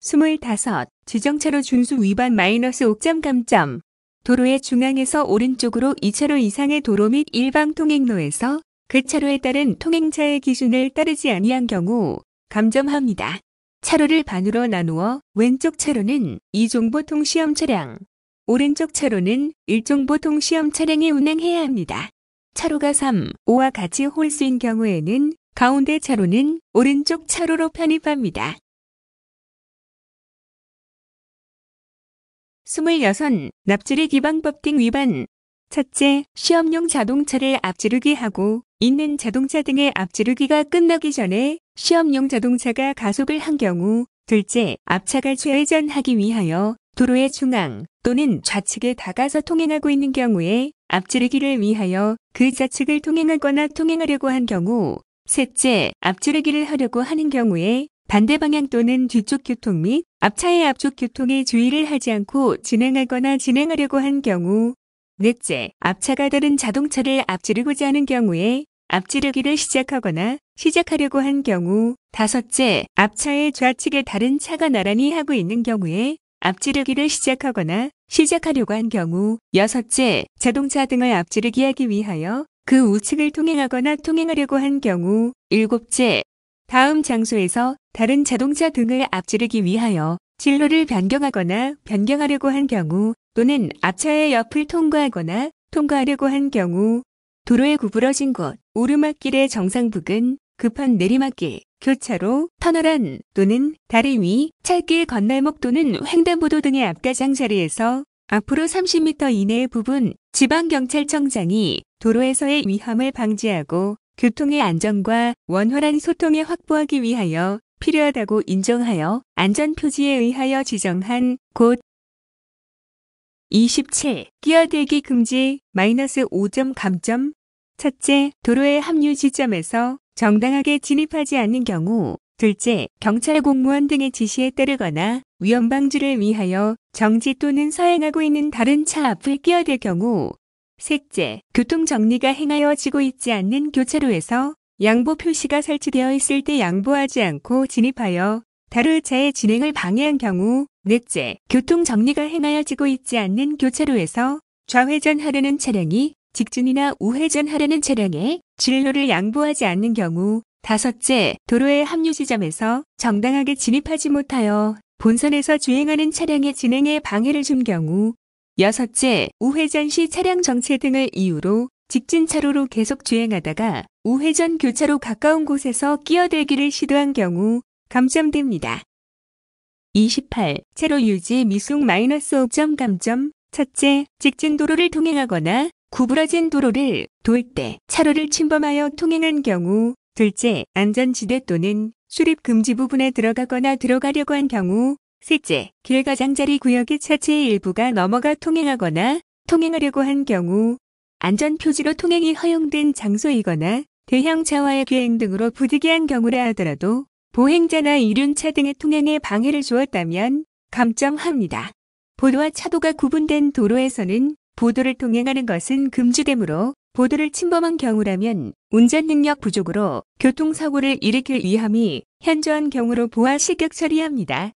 25. 지정차로 준수 위반 -5점 감점. 도로의 중앙에서 오른쪽으로 2차로 이상의 도로 및 일방 통행로에서 그 차로에 따른 통행차의 기준을 따르지 아니한 경우 감점합니다. 차로를 반으로 나누어 왼쪽 차로는 2종보통 시험 차량, 오른쪽 차로는 1종보통 시험 차량이 운행해야 합니다. 차로가 3, 5와 같이 홀수인 경우에는 가운데 차로는 오른쪽 차로로 편입합니다. 26. 납치리 기방법 등 위반. 첫째, 시험용 자동차를 앞지르기 하고 있는 자동차 등의 앞지르기가 끝나기 전에 시험용 자동차가 가속을 한 경우. 둘째, 앞차가 좌회전하기 위하여 도로의 중앙 또는 좌측에 다가서 통행하고 있는 경우에 앞지르기를 위하여 그 좌측을 통행하거나 통행하려고 한 경우. 셋째, 앞지르기를 하려고 하는 경우에 반대 방향 또는 뒤쪽 교통 및 앞차의 앞쪽 교통에 주의를 하지 않고 진행하거나 진행하려고 한 경우. 넷째, 앞차가 다른 자동차를 앞지르고자 하는 경우에 앞지르기를 시작하거나 시작하려고 한 경우. 다섯째, 앞차의 좌측에 다른 차가 나란히 하고 있는 경우에 앞지르기를 시작하거나 시작하려고 한 경우. 여섯째, 자동차 등을 앞지르기 하기 위하여 그 우측을 통행하거나 통행하려고 한 경우. 일곱째, 다음 장소에서 다른 자동차 등을 앞지르기 위하여 진로를 변경하거나 변경하려고 한 경우 또는 앞차의 옆을 통과하거나 통과하려고 한 경우. 도로의 구부러진 곳, 오르막길의 정상 부근, 급한 내리막길, 교차로, 터널안 또는 다리 위, 찰길 건널목 또는 횡단보도 등의 앞가장 자리에서 앞으로 30m 이내의 부분 지방경찰청장이 도로에서의 위험을 방지하고 교통의 안전과 원활한 소통을 확보하기 위하여 필요하다고 인정하여 안전표지에 의하여 지정한 곳. 27. 끼어들기 금지 -5점 감점. 첫째, 도로의 합류 지점에서 정당하게 진입하지 않는 경우. 둘째, 경찰 공무원 등의 지시에 따르거나 위험 방지를 위하여 정지 또는 서행하고 있는 다른 차 앞을 끼어들 경우. 셋째, 교통 정리가 행하여지고 있지 않는 교차로에서 양보 표시가 설치되어 있을 때 양보하지 않고 진입하여 다른 차의 진행을 방해한 경우. 넷째, 교통 정리가 행하여지고 있지 않는 교차로에서 좌회전하려는 차량이 직진이나 우회전하려는 차량에 진로를 양보하지 않는 경우. 다섯째, 도로의 합류 지점에서 정당하게 진입하지 못하여 본선에서 주행하는 차량의 진행에 방해를 준 경우. 여섯째, 우회전 시 차량 정체 등을 이유로 직진 차로로 계속 주행하다가 우회전 교차로 가까운 곳에서 끼어들기를 시도한 경우 감점됩니다. 28. 차로 유지 미숙 -5점 감점. 첫째, 직진 도로를 통행하거나 구부러진 도로를 돌 때 차로를 침범하여 통행한 경우. 둘째, 안전지대 또는 출입 금지 부분에 들어가거나 들어가려고 한 경우. 셋째, 길 가장자리 구역의 차체의 일부가 넘어가 통행하거나 통행하려고 한 경우. 안전표지로 통행이 허용된 장소이거나 대형차와의 비행 등으로 부득이한 경우라 하더라도 보행자나 이륜차 등의 통행에 방해를 주었다면 감점합니다. 보도와 차도가 구분된 도로에서는 보도를 통행하는 것은 금지되므로 보도를 침범한 경우라면 운전 능력 부족으로 교통사고를 일으킬 위험이 현저한 경우로 보아 실격 처리합니다.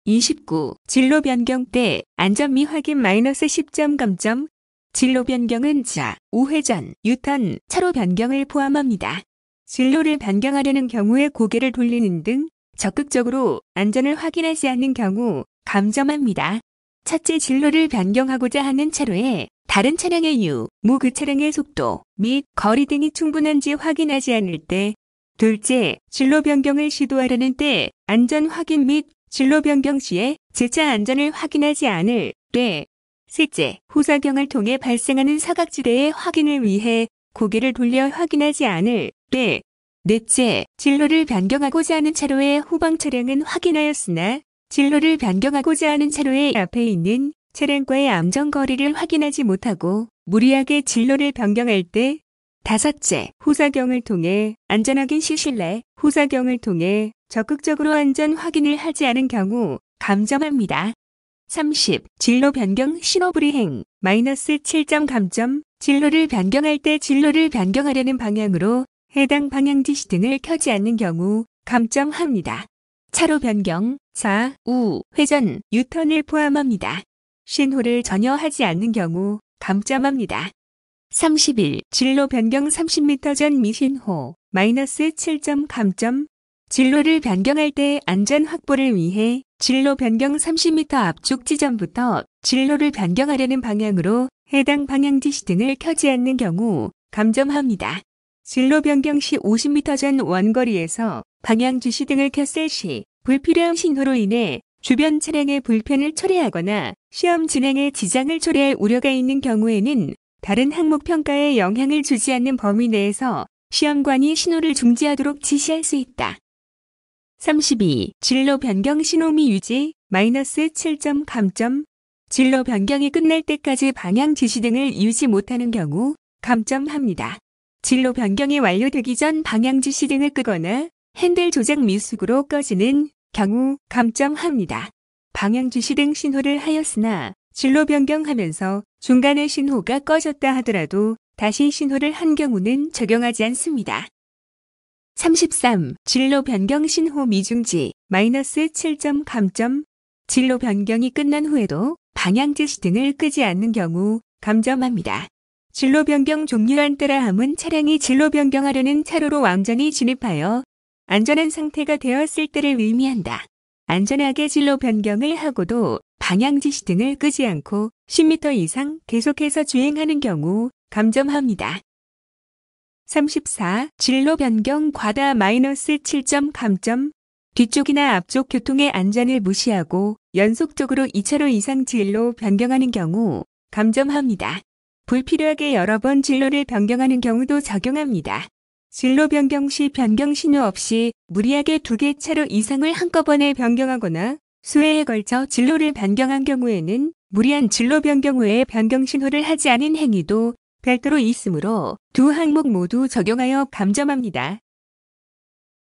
29. 진로 변경 때 안전미 확인 -10점 감점. 진로 변경은 좌, 우회전, 유턴, 차로 변경을 포함합니다. 진로를 변경하려는 경우에 고개를 돌리는 등 적극적으로 안전을 확인하지 않는 경우 감점합니다. 첫째, 진로를 변경하고자 하는 차로에 다른 차량의 유무 그 차량의 속도 및 거리 등이 충분한지 확인하지 않을 때. 둘째, 진로 변경을 시도하려는 때 안전 확인 및 진로 변경 시에 재차 안전을 확인하지 않을 때. 셋째, 후사경을 통해 발생하는 사각지대의 확인을 위해 고개를 돌려 확인하지 않을 때. 넷째, 진로를 변경하고자 하는 차로의 후방 차량은 확인하였으나 진로를 변경하고자 하는 차로의 앞에 있는 차량과의 암전거리를 확인하지 못하고 무리하게 진로를 변경할 때. 다섯째, 후사경을 통해 안전확인 시 실내 후사경을 통해 적극적으로 안전 확인을 하지 않은 경우 감점합니다. 30. 진로 변경 신호 불이행 -7점 감점. 진로를 변경할 때 진로를 변경하려는 방향으로 해당 방향 지시 등을 켜지 않는 경우 감점합니다. 차로 변경, 좌우, 회전, 유턴을 포함합니다. 신호를 전혀 하지 않는 경우 감점합니다. 31. 진로 변경 30m 전 미신호, 마이너스 7점 감점. 진로를 변경할 때 안전 확보를 위해 진로 변경 30m 앞쪽 지점부터 진로를 변경하려는 방향으로 해당 방향 지시등을 켜지 않는 경우 감점합니다. 진로 변경 시 50m 전 원거리에서 방향 지시등을 켰을 시 불필요한 신호로 인해 주변 차량의 불편을 초래하거나 시험 진행에 지장을 초래할 우려가 있는 경우에는 다른 항목 평가에 영향을 주지 않는 범위 내에서 시험관이 신호를 중지하도록 지시할 수 있다. 32. 진로 변경 신호미 유지, 마이너스 7점 감점. 진로 변경이 끝날 때까지 방향 지시등을 유지 못하는 경우 감점합니다. 진로 변경이 완료되기 전 방향 지시등을 끄거나 핸들 조작 미숙으로 꺼지는 경우 감점합니다. 방향 지시등 신호를 하였으나 진로 변경하면서 중간에 신호가 꺼졌다 하더라도 다시 신호를 한 경우는 적용하지 않습니다. 33. 진로 변경 신호 미중지, 마이너스 7점 감점. 진로 변경이 끝난 후에도 방향 지시등을 끄지 않는 경우 감점합니다. 진로 변경 종료한 때라함은 차량이 진로 변경하려는 차로로 완전히 진입하여 안전한 상태가 되었을 때를 의미한다. 안전하게 진로 변경을 하고도 방향 지시등을 끄지 않고 10m 이상 계속해서 주행하는 경우 감점합니다. 34. 진로 변경 과다 마이너스 7점 감점. 뒤쪽이나 앞쪽 교통의 안전을 무시하고 연속적으로 2차로 이상 진로 변경하는 경우 감점합니다. 불필요하게 여러 번 진로를 변경하는 경우도 적용합니다. 진로 변경 시 변경 신호 없이 무리하게 2개 차로 이상을 한꺼번에 변경하거나 수회에 걸쳐 진로를 변경한 경우에는 무리한 진로 변경 후에 변경 신호를 하지 않은 행위도 별도로 있으므로 두 항목 모두 적용하여 감점합니다.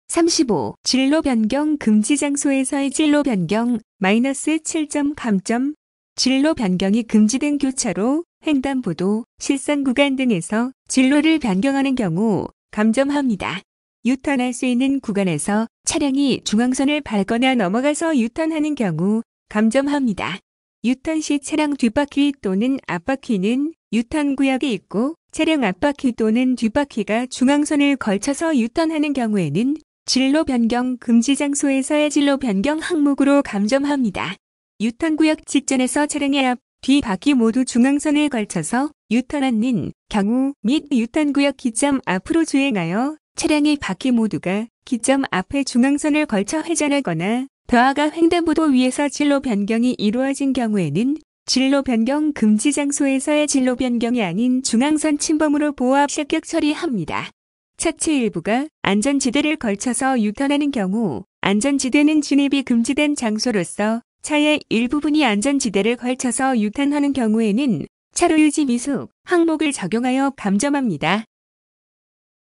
35. 진로 변경 금지 장소에서의 진로 변경, 마이너스 7점 감점. 진로 변경이 금지된 교차로, 횡단보도, 실선 구간 등에서 진로를 변경하는 경우 감점합니다. 유턴할 수 있는 구간에서 차량이 중앙선을 밟거나 넘어가서 유턴하는 경우 감점합니다. 유턴 시 차량 뒷바퀴 또는 앞바퀴는 유턴 구역이 있고 차량 앞바퀴 또는 뒷바퀴가 중앙선을 걸쳐서 유턴하는 경우에는 진로 변경 금지 장소에서의 진로 변경 항목으로 감점합니다. 유턴 구역 직전에서 차량의 앞, 뒷 바퀴 모두 중앙선을 걸쳐서 유턴하는 경우 및 유턴 구역 기점 앞으로 주행하여 차량의 바퀴 모두가 기점 앞에 중앙선을 걸쳐 회전하거나 더하가 횡단보도 위에서 진로 변경이 이루어진 경우에는 진로 변경 금지 장소에서의 진로 변경이 아닌 중앙선 침범으로 보호합 실격 처리합니다. 차체 일부가 안전지대를 걸쳐서 유턴하는 경우 안전지대는 진입이 금지된 장소로서 차의 일부분이 안전지대를 걸쳐서 유턴하는 경우에는 차로 유지 미숙 항목을 적용하여 감점합니다.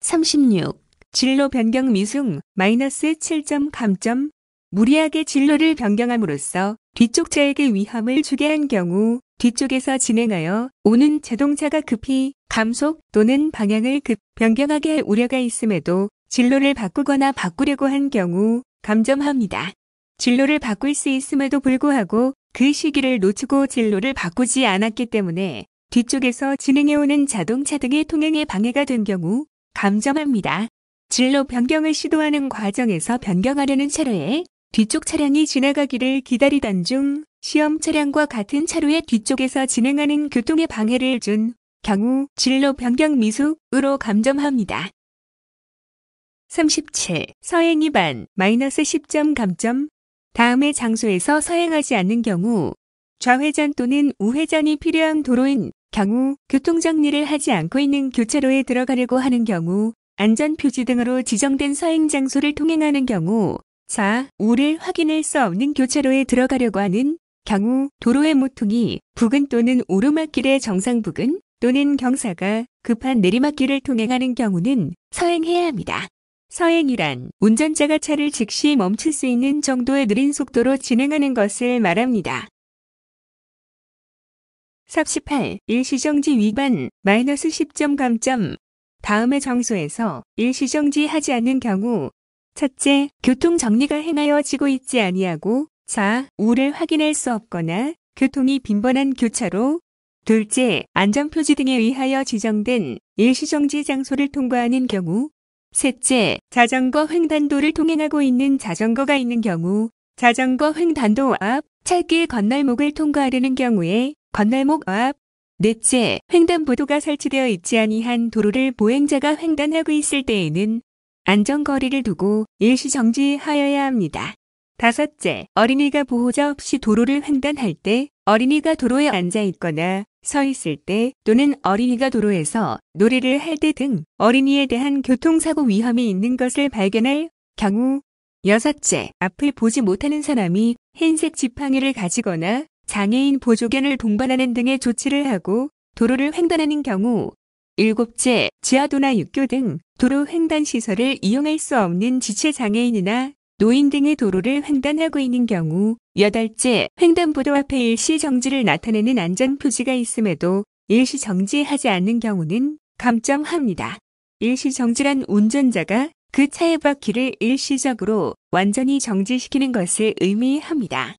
36. 진로 변경 미숙, 마이너스 7점 감점. 무리하게 진로를 변경함으로써 뒤쪽 차에게 위험을 주게 한 경우 뒤쪽에서 진행하여 오는 자동차가 급히 감속 또는 방향을 급 변경하게 할 우려가 있음에도 진로를 바꾸거나 바꾸려고 한 경우 감점합니다. 진로를 바꿀 수 있음에도 불구하고 그 시기를 놓치고 진로를 바꾸지 않았기 때문에 뒤쪽에서 진행해오는 자동차 등의 통행에 방해가 된 경우 감점합니다. 진로 변경을 시도하는 과정에서 변경하려는 차로에 뒤쪽 차량이 지나가기를 기다리던 중 시험 차량과 같은 차로의 뒤쪽에서 진행하는 교통에 방해를 준 경우 진로 변경 미숙으로 감점합니다. 37. 서행 위반, 마이너스 10점 감점. 다음의 장소에서 서행하지 않는 경우 좌회전 또는 우회전이 필요한 도로인 경우 교통정리를 하지 않고 있는 교차로에 들어가려고 하는 경우 안전표지 등으로 지정된 서행 장소를 통행하는 경우 좌우를 확인할 수 없는 교차로에 들어가려고 하는 경우 도로의 모퉁이 부근 또는 오르막길의 정상 부근 또는 경사가 급한 내리막길을 통행하는 경우는 서행해야 합니다. 서행이란 운전자가 차를 즉시 멈출 수 있는 정도의 느린 속도로 진행하는 것을 말합니다. 38. 일시정지 위반, 마이너스 10점 감점. 다음의 장소에서 일시정지하지 않는 경우 첫째, 교통 정리가 행하여지고 있지 아니하고 좌우를 확인할 수 없거나 교통이 빈번한 교차로. 둘째, 안전표지 등에 의하여 지정된 일시정지 장소를 통과하는 경우. 셋째, 자전거 횡단도를 통행하고 있는 자전거가 있는 경우. 자전거 횡단도 앞 찻길 건널목을 통과하려는 경우에 건널목 앞. 넷째, 횡단보도가 설치되어 있지 아니한 도로를 보행자가 횡단하고 있을 때에는 안전거리를 두고 일시정지하여야 합니다. 다섯째, 어린이가 보호자 없이 도로를 횡단할 때, 어린이가 도로에 앉아 있거나 서 있을 때 또는 어린이가 도로에서 놀이를 할 때 등 어린이에 대한 교통사고 위험이 있는 것을 발견할 경우. 여섯째, 앞을 보지 못하는 사람이 흰색 지팡이를 가지거나 장애인 보조견을 동반하는 등의 조치를 하고 도로를 횡단하는 경우. 일곱째, 지하도나 육교 등 도로 횡단 시설을 이용할 수 없는 지체장애인이나 노인 등의 도로를 횡단하고 있는 경우. 여덟째, 횡단보도 앞에 일시정지를 나타내는 안전표지가 있음에도 일시정지하지 않는 경우는 감점합니다. 일시정지란 운전자가 그 차의 바퀴를 일시적으로 완전히 정지시키는 것을 의미합니다.